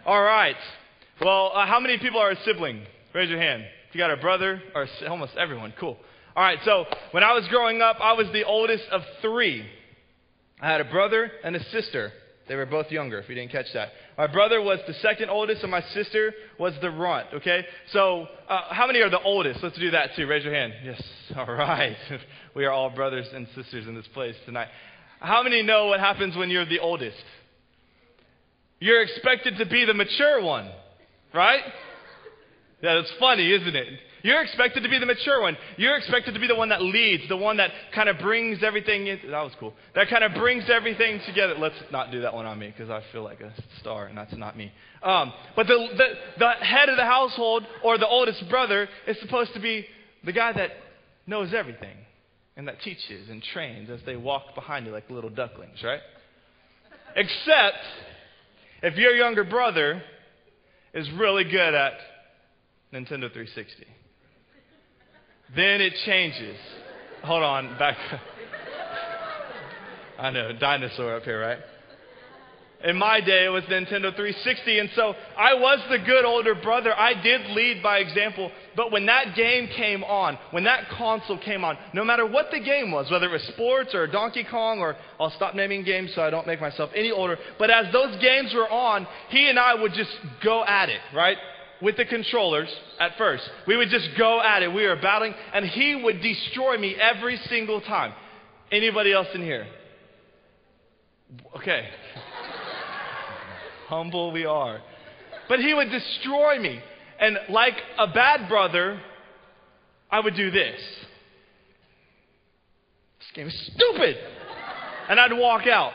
All right. Well, how many people are a sibling? Raise your hand. If you got a brother, or almost everyone. Cool. All right. So when I was growing up, I was the oldest of 3. I had a brother and a sister. They were both younger, if you didn't catch that. My brother was the second oldest, and my sister was the runt, okay? So how many are the oldest? Let's do that, too. Raise your hand. Yes. All right. We are all brothers and sisters in this place tonight. How many know what happens when you're the oldest? You're expected to be the mature one, right? Yeah, that's funny, isn't it? You're expected to be the mature one. You're expected to be the one that leads, the one that kind of brings everything in. That was cool. That kind of brings everything together. Let's not do that one on me because I feel like a star and that's not me. But the head of the household or the oldest brother is supposed to be the guy that knows everything and that teaches and trains as they walk behind you like little ducklings, right? Except if your younger brother is really good at Nintendo 360. Then it changes. Hold on, back. I know, dinosaur up here, right? In my day, it was Nintendo 360, and so I was the good older brother. I did lead by example, but when that game came on, when that console came on, no matter what the game was, whether it was sports or Donkey Kong, or I'll stop naming games so I don't make myself any older, but as those games were on, he and I would just go at it, right? With the controllers at first. We would just go at it. We were battling, and he would destroy me every single time. Anybody else in here? Okay. Humble we are. But he would destroy me. And like a bad brother, I would do this. This game is stupid. And I'd walk out.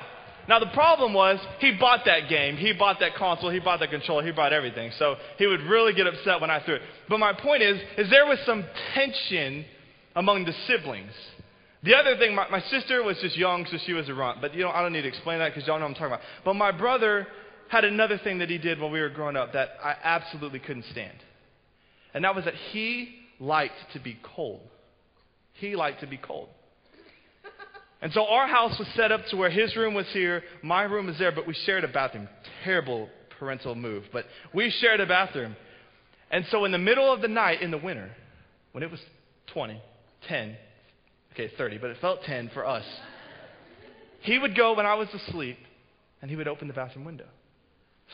Now, the problem was, he bought that game, he bought that console, he bought that controller, he bought everything. So he would really get upset when I threw it. But my point is there was some tension among the siblings. The other thing, my sister was just young, so she was a runt. But, I don't need to explain that because y'all know what I'm talking about. But my brother had another thing that he did when we were growing up that I absolutely couldn't stand. And that was that he liked to be cold. He liked to be cold. And so our house was set up to where his room was here, my room was there, but we shared a bathroom. Terrible parental move, but we shared a bathroom. And so in the middle of the night in the winter, when it was 20, 10, okay, 30, but it felt 10 for us, he would go when I was asleep, and he would open the bathroom window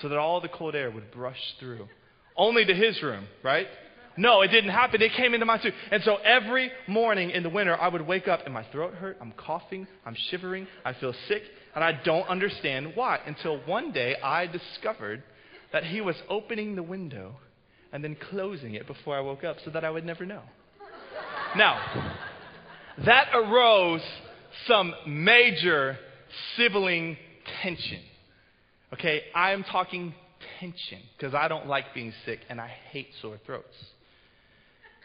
so that all the cold air would brush through, only to his room, right? No, it didn't happen. It came into my too. And so every morning in the winter, I would wake up and my throat hurt. I'm coughing. I'm shivering. I feel sick. And I don't understand why. Until one day I discovered that he was opening the window and then closing it before I woke up so that I would never know. Now, that arose some major sibling tension. Okay, I'm talking tension because I don't like being sick and I hate sore throats.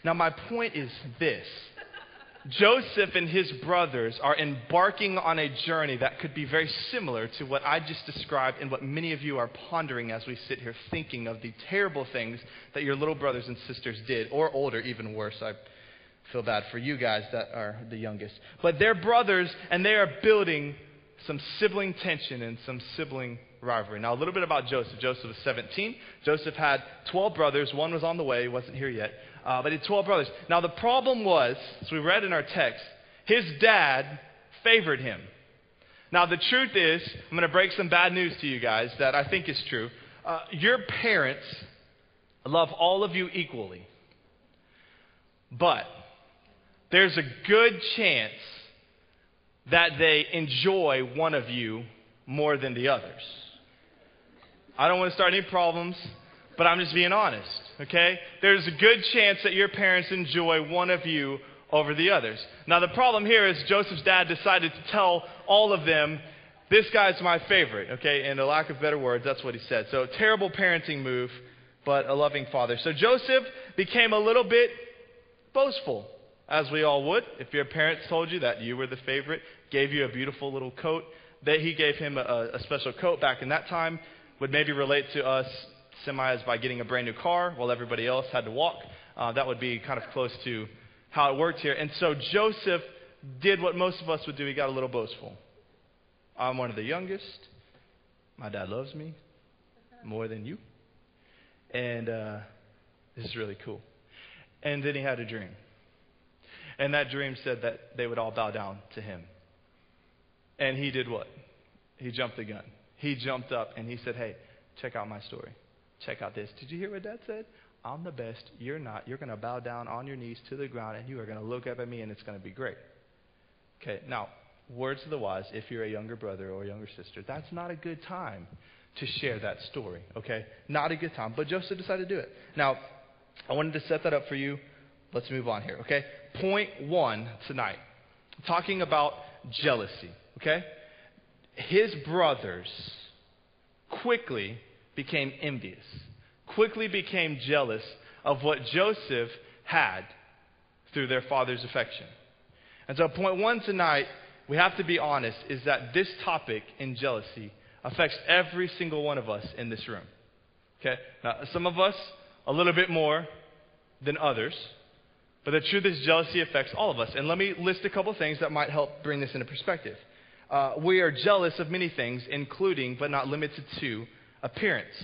Now, my point is this. Joseph and his brothers are embarking on a journey that could be very similar to what I just described and what many of you are pondering as we sit here thinking of the terrible things that your little brothers and sisters did, or older, even worse. I feel bad for you guys that are the youngest. But they're brothers, and they are building some sibling tension and some sibling rivalry. Now, a little bit about Joseph. Joseph was 17. Joseph had 12 brothers. One was on the way. He wasn't here yet. But he had 12 brothers. Now, the problem was, as we read in our text, his dad favored him. Now, the truth is, I'm going to break some bad news to you guys that I think is true. Your parents love all of you equally. But there's a good chance that they enjoy one of you more than the others. I don't want to start any problems, but I'm just being honest, okay? There's a good chance that your parents enjoy one of you over the others. Now, the problem here is Joseph's dad decided to tell all of them, this guy's my favorite, okay? In a lack of better words, that's what he said. So, terrible parenting move, but a loving father. So, Joseph became a little bit boastful, as we all would. If your parents told you that you were the favorite, gave you a beautiful little coat, that he gave him a special coat back in that time, would maybe relate to us semi as by getting a brand new car while everybody else had to walk. That would be kind of close to how it worked here. And so Joseph did what most of us would do. He got a little boastful. I'm one of the youngest. My dad loves me more than you. And this is really cool. And then he had a dream. And that dream said that they would all bow down to him. And he did what? He jumped the gun. He jumped up and he said, hey, check out my story. Check out this. Did you hear what Dad said? I'm the best. You're not. You're going to bow down on your knees to the ground and you are going to look up at me and it's going to be great. Okay, now, words of the wise, if you're a younger brother or a younger sister, that's not a good time to share that story, okay? Not a good time. But Joseph decided to do it. Now, I wanted to set that up for you. Let's move on here, okay? Point 1 tonight, talking about jealousy, okay? His brothers quickly became envious, quickly became jealous of what Joseph had through their father's affection. And so point 1 tonight, we have to be honest, is that this topic in jealousy affects every single one of us in this room. Okay? Now, some of us a little bit more than others, but the truth is jealousy affects all of us. And let me list a couple things that might help bring this into perspective. We are jealous of many things, including, but not limited to, appearance.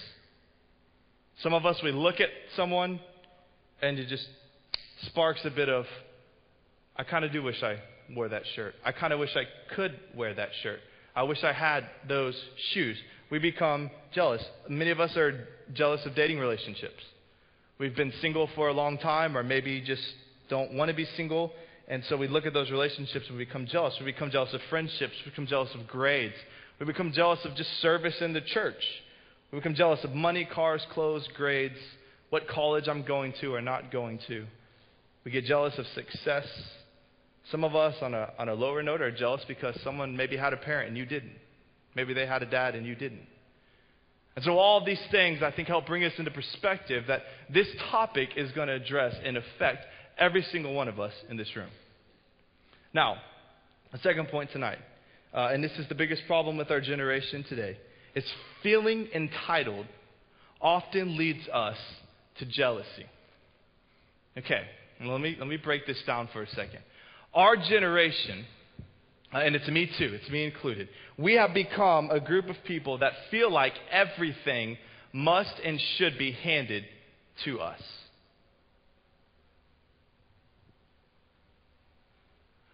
Some of us, we look at someone and it just sparks a bit of, I kind of do wish I wore that shirt. I kind of wish I could wear that shirt. I wish I had those shoes. We become jealous. Many of us are jealous of dating relationships. We've been single for a long time or maybe just don't want to be single. And so we look at those relationships and we become jealous. We become jealous of friendships. We become jealous of grades. We become jealous of just service in the church. We become jealous of money, cars, clothes, grades, what college I'm going to or not going to. We get jealous of success. Some of us on a lower note are jealous because someone maybe had a parent and you didn't. Maybe they had a dad and you didn't. And so all of these things, I think, help bring us into perspective that this topic is going to address and affect every single one of us in this room. Now, the second point tonight, and this is the biggest problem with our generation today, is feeling entitled often leads us to jealousy. Okay, let me break this down for a second. Our generation, and it's me too, it's me included, we have become a group of people that feel like everything must and should be handed to us.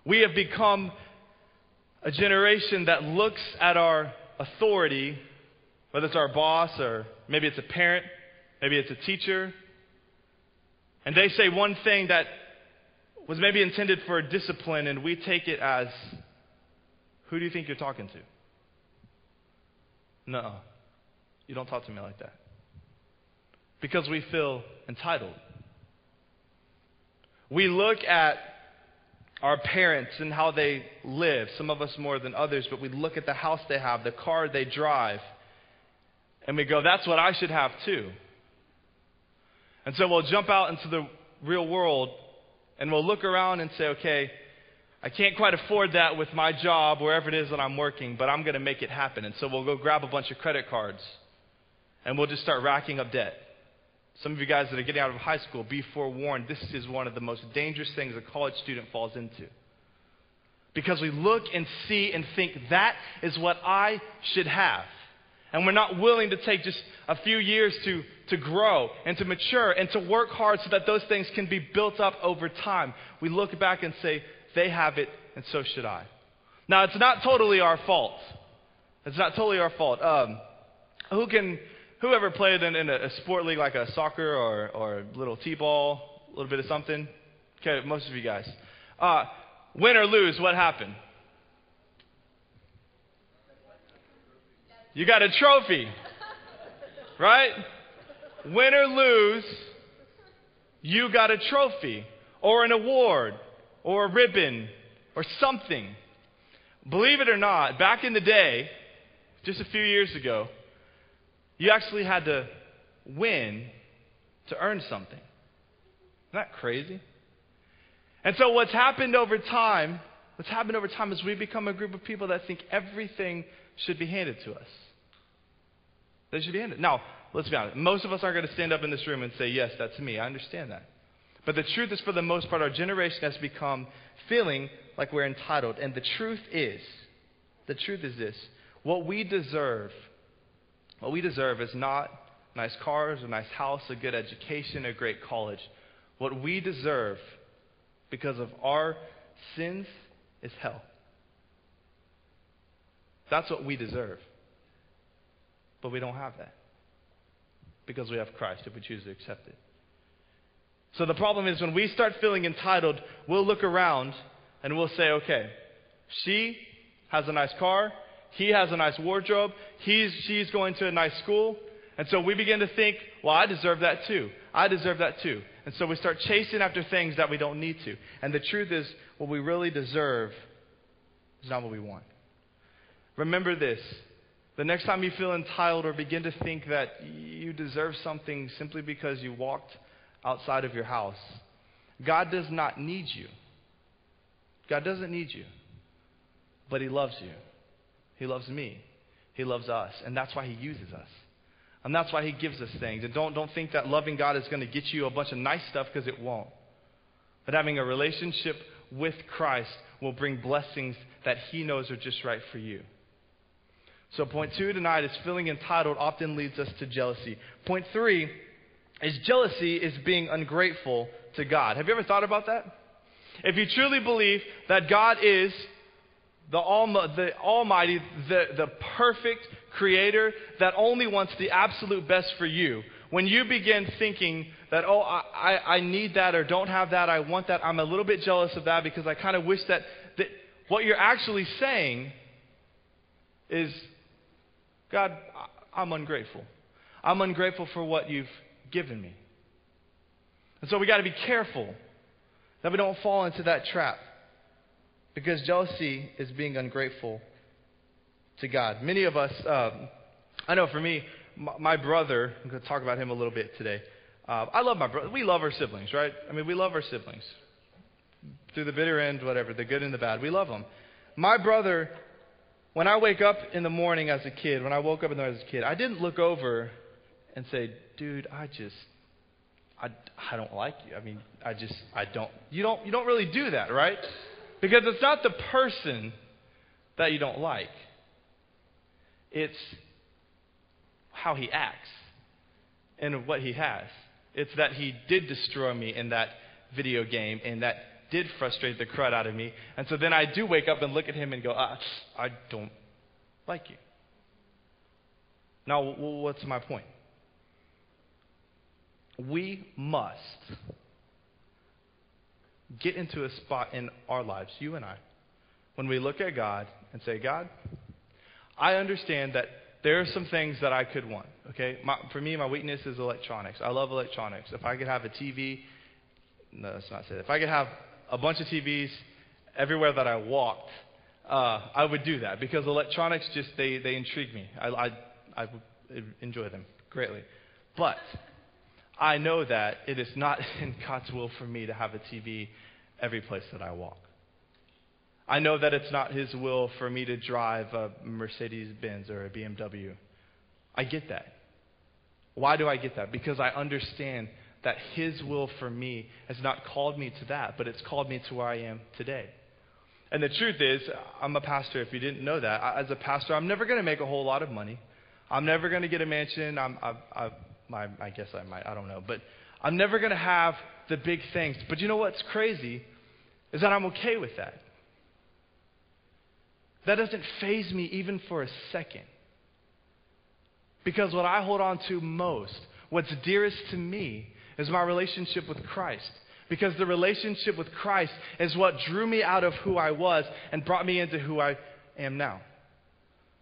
We have become a generation that looks at our authority, whether it's our boss or maybe it's a parent, maybe it's a teacher, and they say one thing that was maybe intended for discipline, and we take it as, who do you think you're talking to? No, you don't talk to me like that. Because we feel entitled. We look at our parents and how they live, some of us more than others, but we look at the house they have, the car they drive, and we go, that's what I should have too. And so we'll jump out into the real world and we'll look around and say, okay, I can't quite afford that with my job, wherever it is that I'm working, but I'm going to make it happen. And so we'll go grab a bunch of credit cards and we'll just start racking up debt. Some of you guys that are getting out of high school, be forewarned, this is one of the most dangerous things a college student falls into. Because we look and see and think that is what I should have. And we're not willing to take just a few years to grow and to mature and to work hard so that those things can be built up over time. We look back and say, they have it and so should I. Now, it's not totally our fault. It's not totally our fault. Whoever played in a sport league like a soccer or a little t-ball, a little bit of something? Okay, most of you guys. Win or lose, what happened? You got a trophy, right? Win or lose, you got a trophy or an award or a ribbon or something. Believe it or not, back in the day, just a few years ago, you actually had to win to earn something. Isn't that crazy? And so what's happened over time is we become a group of people that think everything should be handed to us. They should be handed. Now, let's be honest. Most of us aren't going to stand up in this room and say, yes, that's me. I understand that. But the truth is, for the most part, our generation has become feeling like we're entitled. And the truth is this. What we deserve is not nice cars, a nice house, a good education, a great college. What we deserve because of our sins is hell. That's what we deserve. But we don't have that because we have Christ if we choose to accept it. So the problem is when we start feeling entitled, we'll look around and we'll say, okay, she has a nice car, he has a nice wardrobe, she's going to a nice school. And so we begin to think, well, I deserve that too. I deserve that too. And so we start chasing after things that we don't need to. And the truth is, what we really deserve is not what we want. Remember this. The next time you feel entitled or begin to think that you deserve something simply because you walked outside of your house, God does not need you. God doesn't need you. But He loves you. He loves me. He loves us. And that's why He uses us. And that's why He gives us things. And don't think that loving God is going to get you a bunch of nice stuff, because it won't. But having a relationship with Christ will bring blessings that He knows are just right for you. So point 2 tonight is feeling entitled often leads us to jealousy. Point 3 is jealousy is being ungrateful to God. Have you ever thought about that? If you truly believe that God is the Almighty, the perfect Creator that only wants the absolute best for you, when you begin thinking that, oh, I need that or don't have that, I want that, I'm a little bit jealous of that because I kind of wish that what you're actually saying is, God, I'm ungrateful. I'm ungrateful for what you've given me. And so we got to be careful that we don't fall into that trap, because jealousy is being ungrateful to God. Many of us, I know for me, my brother, I'm going to talk about him a little bit today. I love my brother. We love our siblings, right? I mean, we love our siblings. Through the bitter end, whatever, the good and the bad. We love them. My brother, when I wake up in the morning as a kid, I didn't look over and say, dude, I don't like you. I mean, I don't. You don't really do that, right? Because it's not the person that you don't like. It's how he acts and what he has. It's that he did destroy me in that video game, and that did frustrate the crud out of me. And so then I do wake up and look at him and go, I don't like you. Now, what's my point? We must get into a spot in our lives, you and I, when we look at God and say, God, I understand that there are some things that I could want, okay? For me, my weakness is electronics. I love electronics. If I could have a TV, no, let's not say that. If I could have a bunch of TVs everywhere that I walked, I would do that, because electronics just, they intrigue me. I enjoy them greatly. But I know that it is not in God's will for me to have a TV every place that I walk. I know that it's not His will for me to drive a Mercedes-Benz or a BMW. I get that. Why do I get that? Because I understand that His will for me has not called me to that, but it's called me to where I am today. And the truth is, I'm a pastor. If you didn't know that, as a pastor, I'm never going to make a whole lot of money. I'm never going to get a mansion. I guess I might. I don't know. But I'm never going to have the big things. But you know what's crazy is that I'm okay with that. That doesn't faze me even for a second. Because what I hold on to most, what's dearest to me, is my relationship with Christ. Because the relationship with Christ is what drew me out of who I was and brought me into who I am now.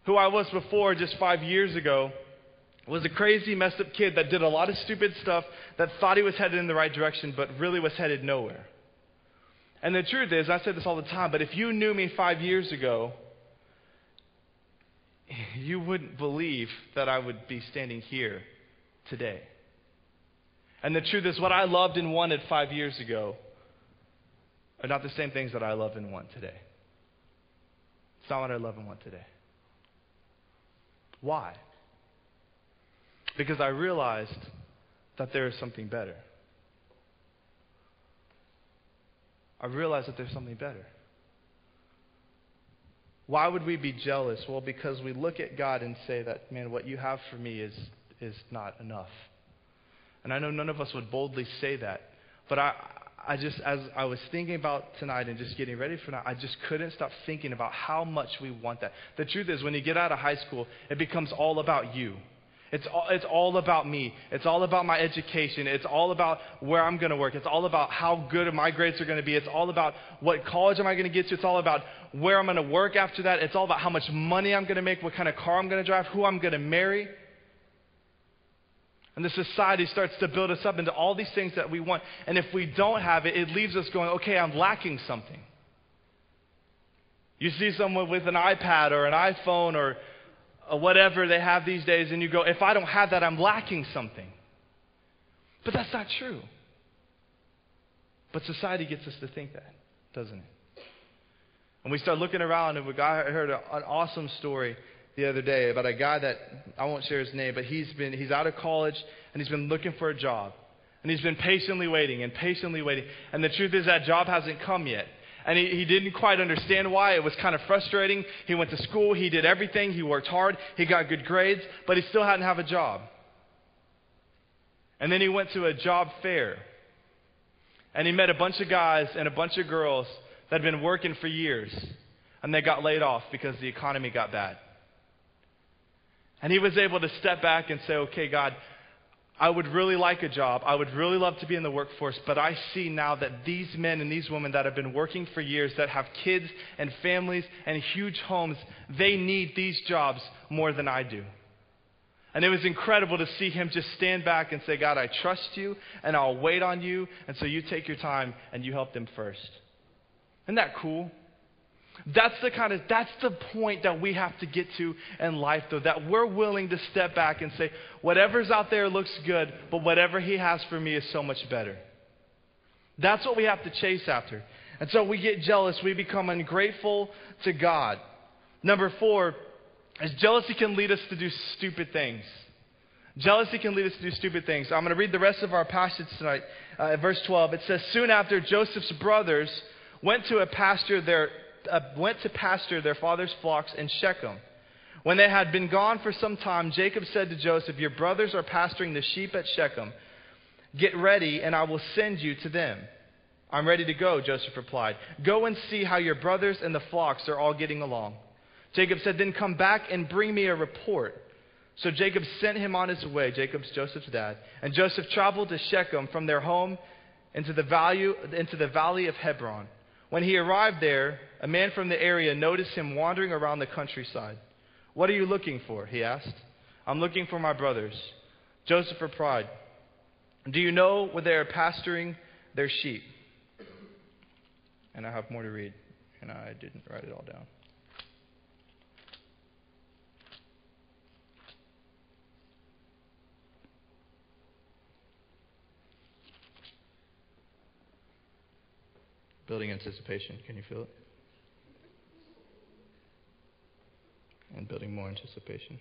Who I was before, just 5 years ago, was a crazy, messed up kid that did a lot of stupid stuff, that thought he was headed in the right direction, but really was headed nowhere. And the truth is, I say this all the time, but if you knew me 5 years ago, you wouldn't believe that I would be standing here today. And the truth is, what I loved and wanted 5 years ago are not the same things that I love and want today. It's not what I love and want today. Why? Because I realized that there is something better. I realized that there's something better. Why would we be jealous? Well, because we look at God and say that, man, what you have for me is is not enough. And I know none of us would boldly say that. But I just, as I was thinking about tonight and just getting ready for tonight, I just couldn't stop thinking about how much we want that. The truth is, when you get out of high school, it becomes all about you. It's all about me. It's all about my education. It's all about where I'm going to work. It's all about how good my grades are going to be. It's all about what college am I going to get to. It's all about where I'm going to work after that. It's all about how much money I'm going to make, what kind of car I'm going to drive, who I'm going to marry. And the society starts to build us up into all these things that we want. And if we don't have it, it leaves us going, okay, I'm lacking something. You see someone with an iPad or an iPhone or whatever they have these days, and you go, if I don't have that, I'm lacking something. But that's not true. But society gets us to think that, doesn't it? And we start looking around, and I heard an awesome story the other day about a guy that, I won't share his name, but he's out of college, and he's been looking for a job. And he's been patiently waiting. And the truth is that job hasn't come yet. And he didn't quite understand why. It was kind of frustrating. He went to school. He did everything. He worked hard. He got good grades. But he still hadn't have a job. And then he went to a job fair. And he met a bunch of guys and a bunch of girls that had been working for years. And they got laid off because the economy got bad. And he was able to step back and say, okay, God, I would really like a job. I would really love to be in the workforce, but I see now that these men and these women that have been working for years, that have kids and families and huge homes, they need these jobs more than I do. And it was incredible to see him just stand back and say, God, I trust you and I'll wait on you. And so you take your time and you help them first. Isn't that cool? That's the point that we have to get to in life, though, that we're willing to step back and say, whatever's out there looks good, but whatever he has for me is so much better. That's what we have to chase after. And so we get jealous. We become ungrateful to God. Number 4 is jealousy can lead us to do stupid things. Jealousy can lead us to do stupid things. I'm going to read the rest of our passage tonight. Verse 12, it says, soon after Joseph's brothers went to pasture their father's flocks in Shechem. When they had been gone for some time, Jacob said to Joseph, your brothers are pasturing the sheep at Shechem. Get ready, and I will send you to them. I'm ready to go, Joseph replied. Go and see how your brothers and the flocks are all getting along. Jacob said, then come back and bring me a report. So Jacob sent him on his way, Joseph's dad. And Joseph traveled to Shechem from their home into the valley of Hebron. When he arrived there, a man from the area noticed him wandering around the countryside. What are you looking for? He asked. I'm looking for my brothers. Joseph replied, do you know where they are pasturing their sheep? And I have more to read, and I didn't write it all down. Building anticipation. Can you feel it? And building more anticipation.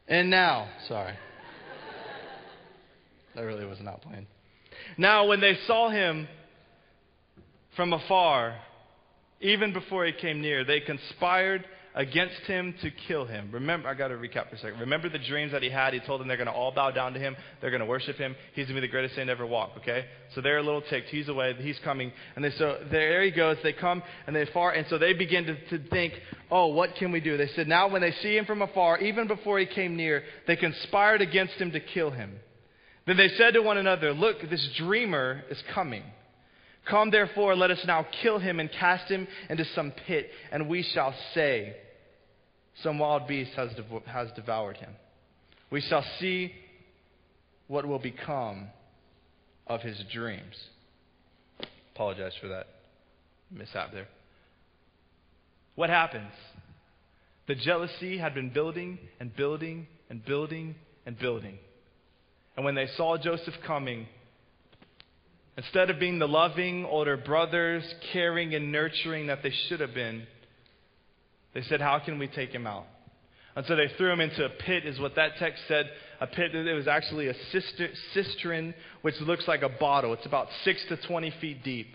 And now, sorry. That really was not planned. Now, when they saw him from afar, even before he came near, they conspired against him to kill him. Remember, I got to recap for a second. Remember the dreams that he had? He told them they're going to all bow down to him. They're going to worship him. He's going to be the greatest saint ever walk, okay? So they're a little ticked. He's away. He's coming. And so there he goes. They come and and so they begin to think, oh, what can we do? They said, now when they see him from afar, even before he came near, they conspired against him to kill him. Then they said to one another, look, this dreamer is coming. Come, therefore, let us now kill him and cast him into some pit, and we shall say, some wild beast has devoured him. We shall see what will become of his dreams. Apologize for that mishap there. What happens? The jealousy had been building and building and building and building. And when they saw Joseph coming, instead of being the loving older brothers, caring and nurturing that they should have been, they said, how can we take him out? And so they threw him into a pit, is what that text said. a pit. It was actually a cistern, which looks like a bottle. It's about 6 to 20 feet deep.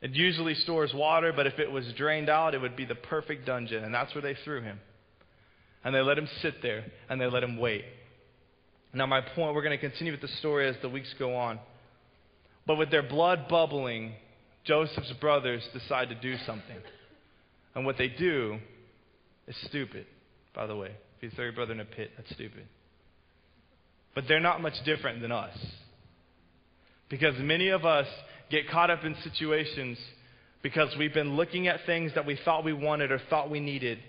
It usually stores water, but if it was drained out, it would be the perfect dungeon. And that's where they threw him. And they let him sit there, and they let him wait. Now my point, we're going to continue with the story as the weeks go on. But with their blood bubbling, Joseph's brothers decide to do something. And what they do is stupid, by the way. If you throw your brother in a pit, that's stupid. But they're not much different than us. Because many of us get caught up in situations because we've been looking at things that we thought we wanted or thought we needed,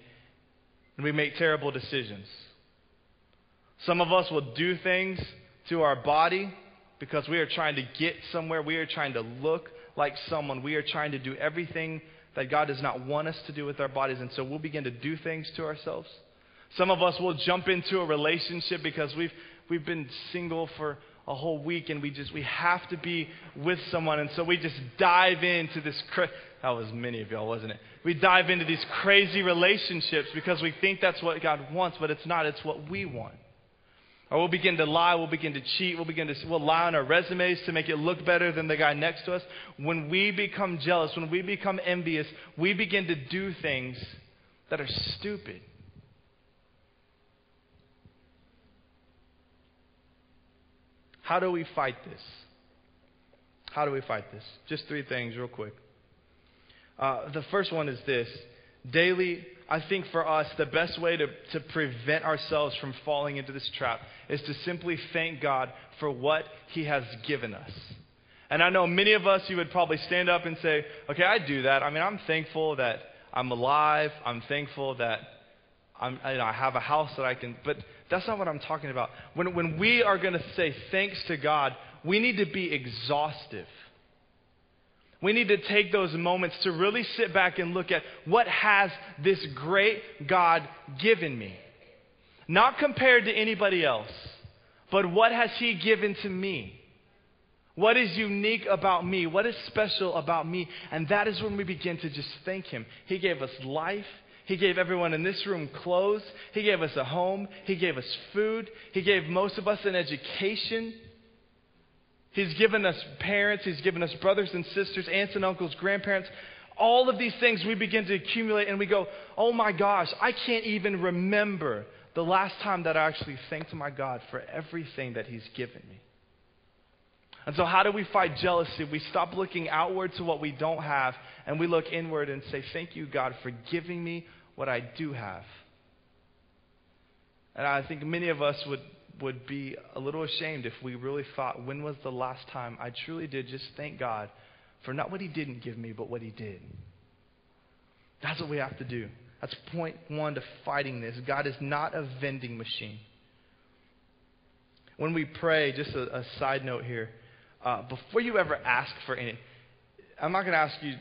and we make terrible decisions. Some of us will do things to our body because we are trying to get somewhere. We are trying to look like someone. We are trying to do everything that God does not want us to do with our bodies, and so we'll begin to do things to ourselves. Some of us will jump into a relationship because we've been single for a whole week, and we have to be with someone, and so we just dive into this. That was many of y'all, wasn't it? We dive into these crazy relationships because we think that's what God wants, but it's not. It's what we want. Or we'll begin to lie, we'll begin to cheat, we'll lie on our resumes to make it look better than the guy next to us. When we become jealous, when we become envious, we begin to do things that are stupid. How do we fight this? How do we fight this? Just 3 things real quick. The first one is this. Daily, I think for us, the best way to prevent ourselves from falling into this trap is to simply thank God for what He has given us. And I know many of us, you would probably stand up and say, okay, I do that. I mean, I'm thankful that I'm alive. I'm thankful that I have a house that I can, but that's not what I'm talking about. When we are going to say thanks to God, we need to be exhaustive. We need to take those moments to really sit back and look at what has this great God given me. Not compared to anybody else, but what has He given to me? What is unique about me? What is special about me? And that is when we begin to just thank Him. He gave us life. He gave everyone in this room clothes. He gave us a home. He gave us food. He gave most of us an education. He's given us parents. He's given us brothers and sisters, aunts and uncles, grandparents. All of these things we begin to accumulate and we go, oh my gosh, I can't even remember the last time that I actually thanked my God for everything that He's given me. And so how do we fight jealousy? We stop looking outward to what we don't have and we look inward and say, thank you, God, for giving me what I do have. And I think many of us would be a little ashamed if we really thought, when was the last time I truly did just thank God for not what He didn't give me, but what He did. That's what we have to do. That's point 1 to fighting this. God is not a vending machine. When we pray, just a side note here, before you ever ask for any, I'm not going to ask you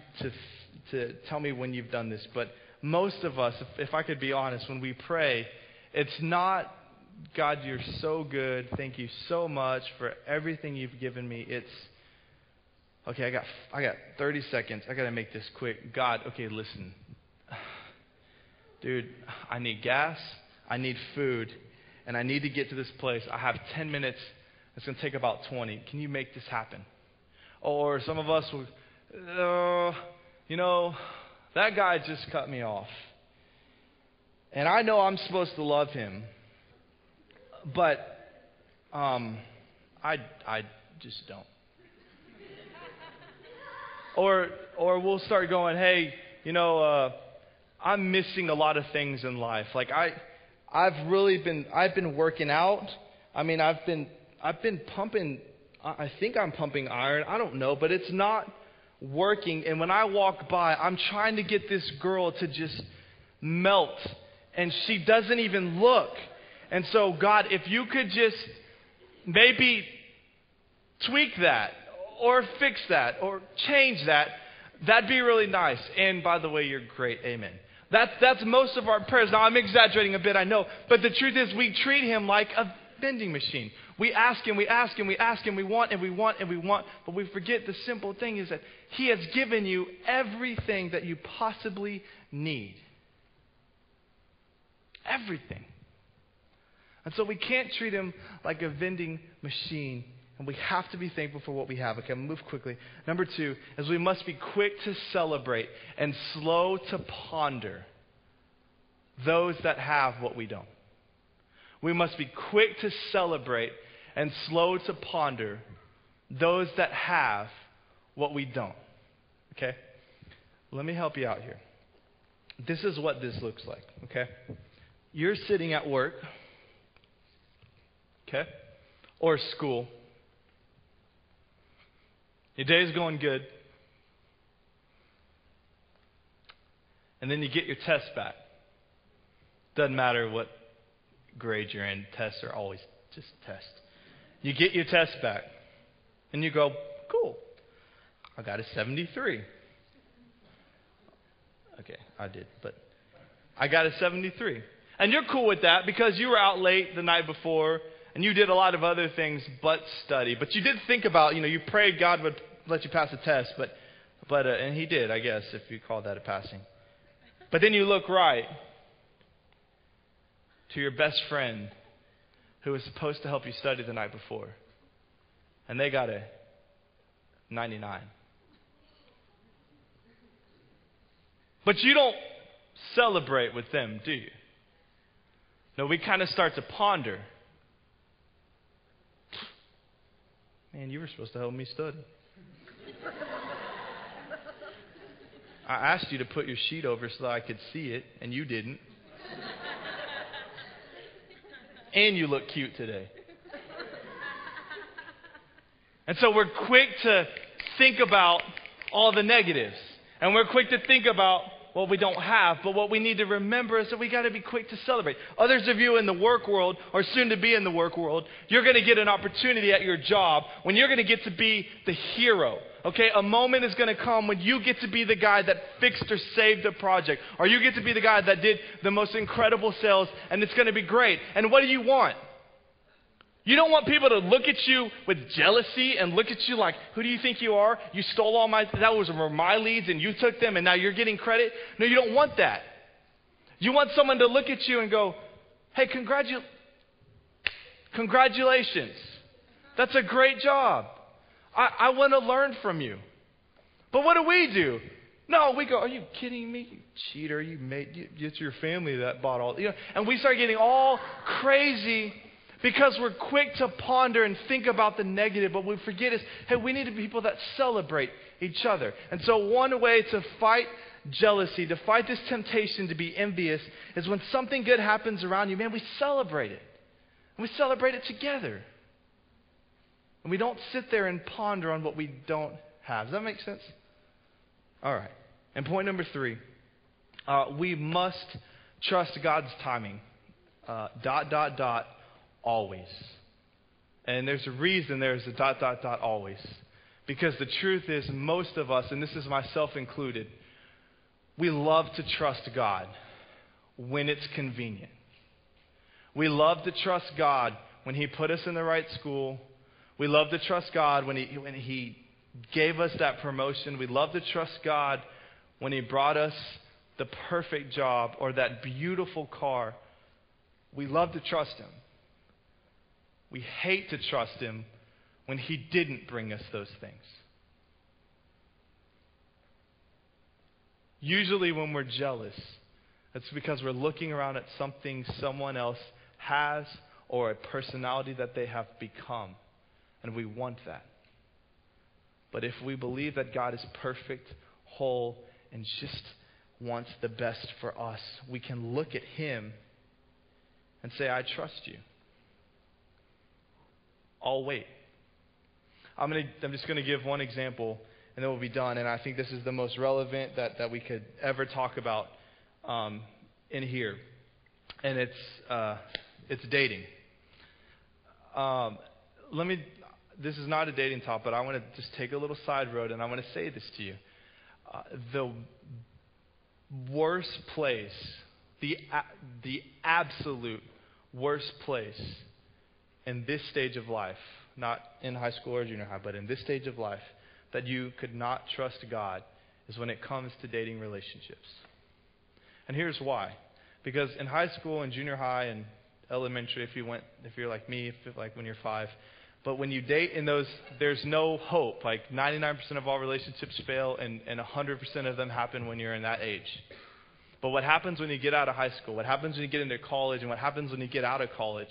to tell me when you've done this, but most of us, if I could be honest, when we pray, it's not, God, you're so good. Thank you so much for everything you've given me. It's, okay, I got 30 seconds. I got to make this quick. God, okay, listen. Dude, I need gas. I need food. And I need to get to this place. I have 10 minutes. It's going to take about 20. Can you make this happen? Or some of us will, that guy just cut me off. And I know I'm supposed to love him. But I just don't. Or we'll start going, hey, I'm missing a lot of things in life. Like I've been working out. I mean, I've been pumping. I think I'm pumping iron. I don't know, but it's not working. And when I walk by, I'm trying to get this girl to just melt, and she doesn't even look. And so, God, if you could just maybe tweak that or fix that or change that, that'd be really nice. And by the way, you're great. Amen. That's most of our prayers. Now, I'm exaggerating a bit, I know. But the truth is we treat Him like a vending machine. We ask Him, we ask Him, we ask Him, we want and we want and we want. But we forget the simple thing is that He has given you everything that you possibly need. Everything. And so we can't treat him like a vending machine. And we have to be thankful for what we have. Okay, I'm going to move quickly. Number 2 is we must be quick to celebrate and slow to ponder those that have what we don't. We must be quick to celebrate and slow to ponder those that have what we don't. Okay? Let me help you out here. This is what this looks like. Okay? You're sitting at work. Okay? Or school. Your day's going good. And then you get your test back. Doesn't matter what grade you're in. Tests are always just tests. You get your test back. And you go, cool. I got a 73. Okay, I did. But I got a 73. And you're cool with that because you were out late the night before. And you did a lot of other things but study. But you did think about, you prayed God would let you pass the test. But and he did, I guess, if you call that a passing. But then you look right to your best friend who was supposed to help you study the night before. And they got a 99. But you don't celebrate with them, do you? No, we kind of start to ponder. Man, you were supposed to help me study. I asked you to put your sheet over so that I could see it, and you didn't. And you look cute today. And so we're quick to think about all the negatives. And we're quick to think about what we don't have. But what we need to remember is that we got to be quick to celebrate. Others of you in the work world, or soon to be in the work world, you're going to get an opportunity at your job when you're going to get to be the hero. Okay, a moment is going to come when you get to be the guy that fixed or saved a project. Or you get to be the guy that did the most incredible sales, and it's going to be great. And what do you want? You don't want people to look at you with jealousy and look at you like, who do you think you are? You stole all were my leads and you took them and now you're getting credit. No, you don't want that. You want someone to look at you and go, hey, congratulations. That's a great job. I want to learn from you. But what do? No, we go, are you kidding me? You cheater. It's your family that bought all. And we start getting all crazy because we're quick to ponder and think about the negative. But what we forget is, hey, we need to be people that celebrate each other. And so one way to fight jealousy, to fight this temptation to be envious, is when something good happens around you, man, we celebrate it. And we celebrate it together. And we don't sit there and ponder on what we don't have. Does that make sense? All right. And point number 3, we must trust God's timing. Always. And there's a reason there's a ... always. Because the truth is, most of us, and this is myself included, we love to trust God when it's convenient. We love to trust God when He put us in the right school. We love to trust God when He gave us that promotion. We love to trust God when He brought us the perfect job or that beautiful car. We love to trust Him. We hate to trust Him when He didn't bring us those things. Usually when we're jealous, it's because we're looking around at something someone else has or a personality that they have become. And we want that. But if we believe that God is perfect, whole, and just wants the best for us, we can look at Him and say, I trust you. I'll wait. I'm just going to give one example, and then we'll be done. And I think this is the most relevant that we could ever talk about in here. And it's dating. This is not a dating talk, but I want to just take a little side road, and I want to say this to you. The worst place, the absolute worst place in this stage of life, not in high school or junior high, but in this stage of life, that you could not trust God is when it comes to dating relationships. And here's why. Because in high school and junior high and elementary, if you're like me, like when you're 5. But when you date in those, there's no hope. Like 99% of all relationships fail, and 100% of them happen when you're in that age. But what happens when you get out of high school, what happens when you get into college, and what happens when you get out of college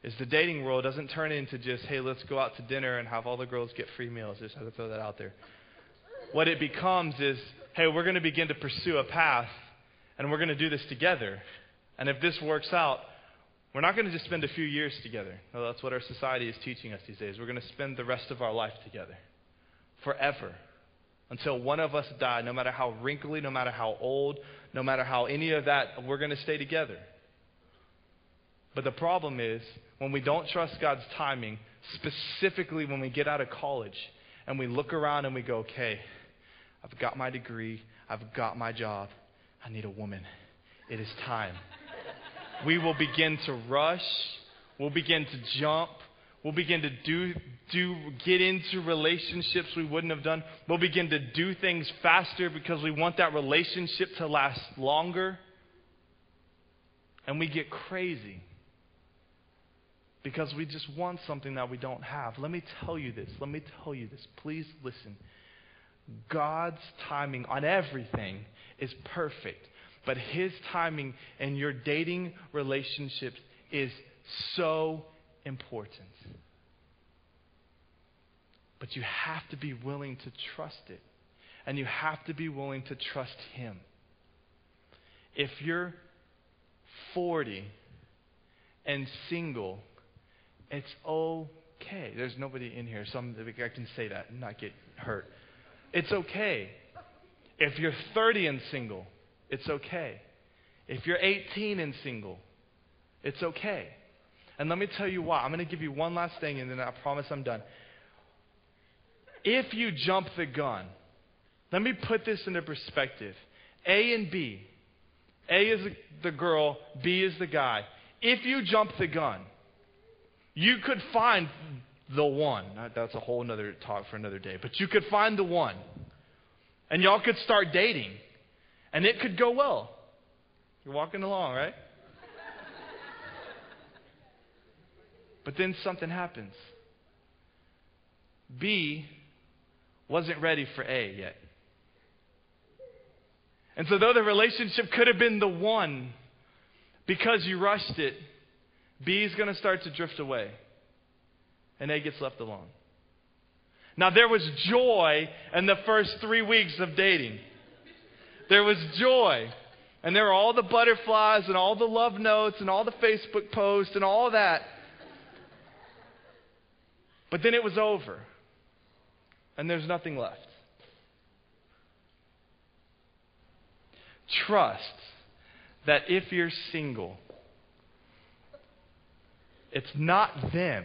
is the dating world doesn't turn into just, hey, let's go out to dinner and have all the girls get free meals. Just have to throw that out there. What it becomes is, hey, we're going to begin to pursue a path, and we're going to do this together. And if this works out, we're not going to just spend a few years together. No, that's what our society is teaching us these days. We're going to spend the rest of our life together. Forever. Until one of us die, no matter how wrinkly, no matter how old, no matter how any of that, we're going to stay together. But the problem is, when we don't trust God's timing, specifically when we get out of college, and we look around and we go, okay, I've got my degree, I've got my job, I need a woman. It is time. We will begin to rush. We'll begin to jump. We'll begin to get into relationships we wouldn't have done. We'll begin to do things faster because we want that relationship to last longer. And we get crazy because we just want something that we don't have. Let me tell you this. Please listen. God's timing on everything is perfect. But His timing in your dating relationships is so important. But you have to be willing to trust it. And you have to be willing to trust Him. If you're 40 and single, it's okay. There's nobody in here, so I can say that and not get hurt. It's okay. If you're 30 and single, it's okay. If you're 18 and single, it's okay. And let me tell you why. I'm going to give you one last thing, and then I promise I'm done. If you jump the gun, let me put this into perspective. A and B. A is the girl, B is the guy. If you jump the gun, you could find the one. That's a whole other talk for another day. But you could find the one. And y'all could start dating. And it could go well. You're walking along, right? But then something happens. B wasn't ready for A yet. And so though the relationship could have been the one, because you rushed it, B is going to start to drift away. And A gets left alone. Now there was joy in the first 3 weeks of dating. There was joy. And there were all the butterflies and all the love notes and all the Facebook posts and all that. But then it was over. And there's nothing left. Trust that if you're single, it's not them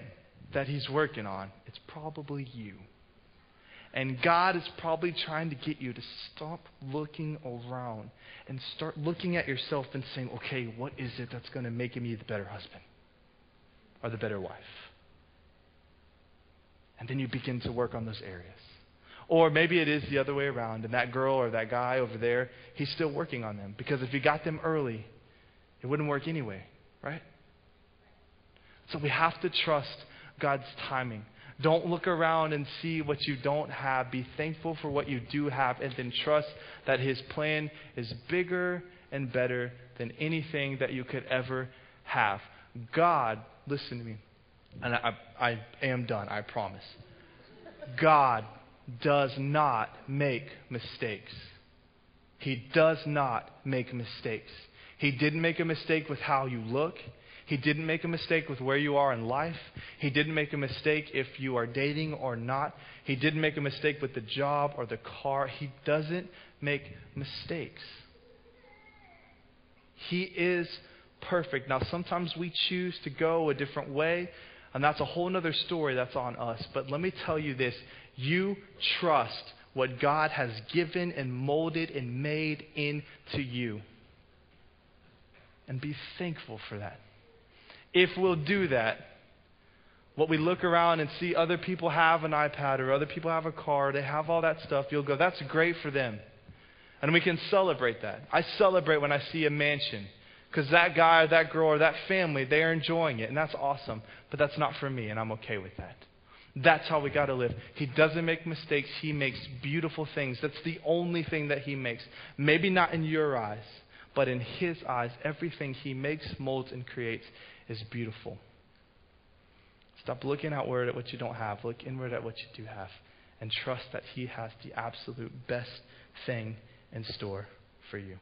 that He's working on. It's probably you. And God is probably trying to get you to stop looking around and start looking at yourself and saying, okay, what is it that's going to make me the better husband or the better wife? And then you begin to work on those areas. Or maybe it is the other way around, and that girl or that guy over there, he's still working on them. Because if you got them early, it wouldn't work anyway, right? So we have to trust God's timing. Don't look around and see what you don't have. Be thankful for what you do have, and then trust that His plan is bigger and better than anything that you could ever have. God, listen to me, and I am done, I promise. God does not make mistakes. He does not make mistakes. He didn't make a mistake with how you look. He didn't make a mistake with where you are in life. He didn't make a mistake if you are dating or not. He didn't make a mistake with the job or the car. He doesn't make mistakes. He is perfect. Now, sometimes we choose to go a different way, and that's a whole other story that's on us. But let me tell you this. You trust what God has given and molded and made into you. And be thankful for that. If we'll do that, what we look around and see other people have an iPad or other people have a car, they have all that stuff, you'll go, that's great for them. And we can celebrate that. I celebrate when I see a mansion Because that guy or that girl or that family, they are enjoying it, and that's awesome. But that's not for me, and I'm okay with that. That's how we got to live. He doesn't make mistakes. He makes beautiful things. That's the only thing that he makes. Maybe not in your eyes, but in his eyes, everything he makes, molds, and creates is beautiful. Stop looking outward at what you don't have. Look inward at what you do have. And trust that he has the absolute best thing in store for you.